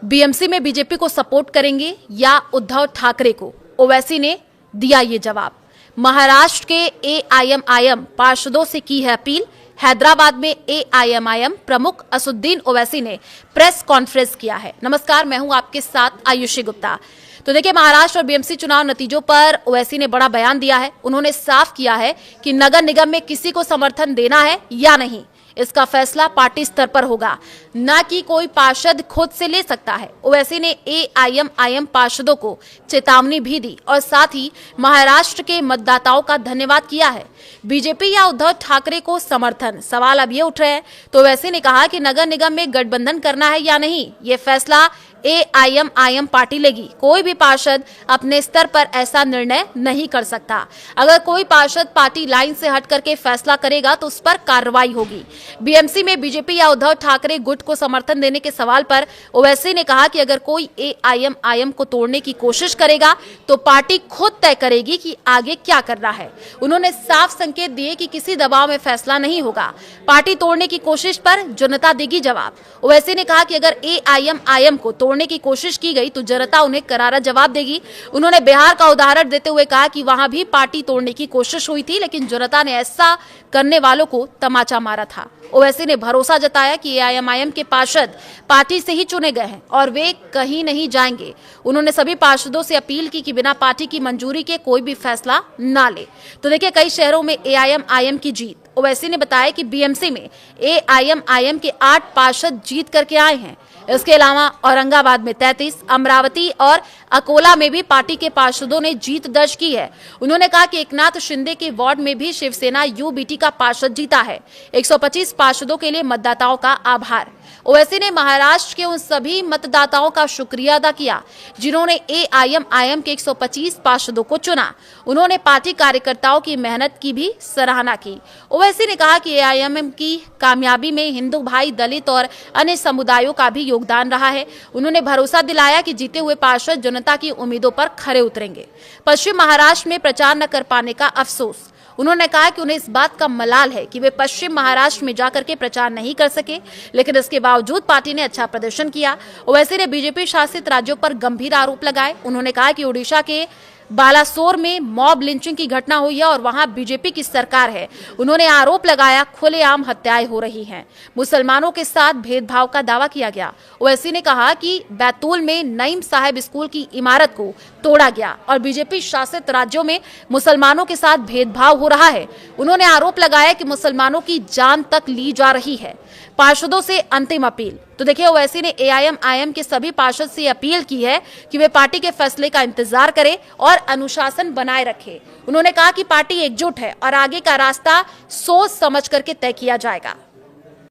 BMC में BJP को support करेंगे या उद्धव ठाकरे को? ओवैसी ने दिया ये जवाब। महाराष्ट्र के एआईएमआईएम पार्षदों से की है अपील। हैदराबाद में एआईएमआईएम प्रमुख असुद्दीन ओवैसी ने प्रेस कॉन्फ्रेंस किया है। नमस्कार, मैं हूं आपके साथ आयुषी गुप्ता। तो देखिए, महाराष्ट्र और बीएमसी चुनाव नतीजों पर ओवैसी ने बड़ा बयान दिया है। उन्होंने साफ किया है कि नगर निगम में किसी को समर्थन देना है या नहीं, इसका फैसला पार्टी स्तर पर होगा, न कि कोई पार्षद खुद से ले सकता है। ओवैसी ने एआईएमआईएम पार्षदों को चेतावनी भी दी और साथ ही महाराष्ट्र के मतदाताओं का धन्यवाद किया है। बीजेपी या उद्धव ठाकरे को समर्थन, सवाल अब ये उठ रहे हैं। तो ओवैसी ने कहा कि नगर निगम में गठबंधन करना है या नहीं, ये फैसला एआईएमआईएम पार्टी लेगी। कोई भी पार्षद अपने स्तर पर ऐसा निर्णय नहीं कर सकता। अगर कोई पार्षद पार्टी लाइन से हट करके फैसला करेगा तो उस पर कार्रवाई होगी। बीएमसी में बीजेपी या उद्धव ठाकरे गुट को समर्थन देने के सवाल पर ओवैसी ने कहा कि अगर कोई एआईएमआईएम को तोड़ने की कोशिश करेगा तो पार्टी खुद तय करेगी कि आगे क्या करना है। उन्होंने साफ संकेत दिए कि किसी दबाव में फैसला नहीं होगा। पार्टी तोड़ने की कोशिश पर जनता देगी जवाब। ओवैसी ने कहा कि अगर एआईएमआईएम को तोड़ने की कोशिश की गई तो जनता उन्हें करारा जवाब देगी। उन्होंने बिहार का उदाहरण देते हुए कहा कि वहां भी पार्टी तोड़ने की कोशिश हुई थी, लेकिन जनता ने ऐसा करने वालों को तमाचा मारा था। ओवैसी ने भरोसा जताया कि एआईएमआईएम के पार्षद पार्टी से ही चुने गए हैं और वे कहीं नहीं जाएंगे। उन्होंने सभी पार्षदों से अपील की कि बिना पार्टी की मंजूरी के कोई भी फैसला ना ले। तो देखिए, कई शहरों में एआईएमआईएम की जीत। ओवैसी ने बताया कि बीएमसी में एआईएमआईएम के 8 पार्षद जीत करके आए हैं। इसके अलावा औरंगाबाद में 33, अमरावती और अकोला में भी पार्टी के पार्षदों ने जीत दर्ज की है। उन्होंने कहा कि एकनाथ शिंदे के वार्ड में भी शिवसेना यूबीटी का पार्षद जीता है। 125 पार्षदों के लिए मतदाताओं का आभार। ओवैसी ने महाराष्ट्र के उन सभी मतदाताओं का शुक्रिया अदा किया जिन्होंने एआईएमआईएम के 125 पार्षदों को चुना। उन्होंने पार्टी कार्यकर्ताओं की मेहनत की भी सराहना की। ओवैसी ने कहा कि एआईएमआईएम की कामयाबी में हिंदू भाई, दलित और अन्य समुदायों का भी योगदान रहा है। उन्होंने भरोसा दिलाया कि जीते हुए पार्षद जनता की उम्मीदों पर खरे उतरेंगे। पश्चिम महाराष्ट्र में प्रचार न कर पाने का अफसोस। उन्होंने कहा कि उन्हें इस बात का मलाल है कि वे पश्चिम महाराष्ट्र में जाकर के प्रचार नहीं कर सके, लेकिन इसके बावजूद पार्टी ने अच्छा प्रदर्शन किया। ओवैसी ने बीजेपी शासित राज्यों पर गंभीर आरोप लगाए। उन्होंने कहा कि ओडिशा के बालासोर में मॉब लिंचिंग की घटना हुई है और वहां बीजेपी की सरकार है। उन्होंने आरोप लगाया खुलेआम हत्याएं हो रही हैं। मुसलमानों के साथ भेदभाव का दावा किया गया। ओवैसी ने कहा कि बैतूल में नईम साहब स्कूल की इमारत को तोड़ा गया और बीजेपी शासित राज्यों में मुसलमानों के साथ भेदभाव हो रहा है। उन्होंने आरोप लगाया कि मुसलमानों की जान तक ली जा रही है। पार्षदों से अंतिम अपील। तो देखिए, ओवैसी ने एआईएमआईएम के सभी पार्षद से अपील की है कि वे पार्टी के फैसले का इंतजार करें और अनुशासन बनाए रखें। उन्होंने कहा कि पार्टी एकजुट है और आगे का रास्ता सोच समझ करके तय किया जाएगा।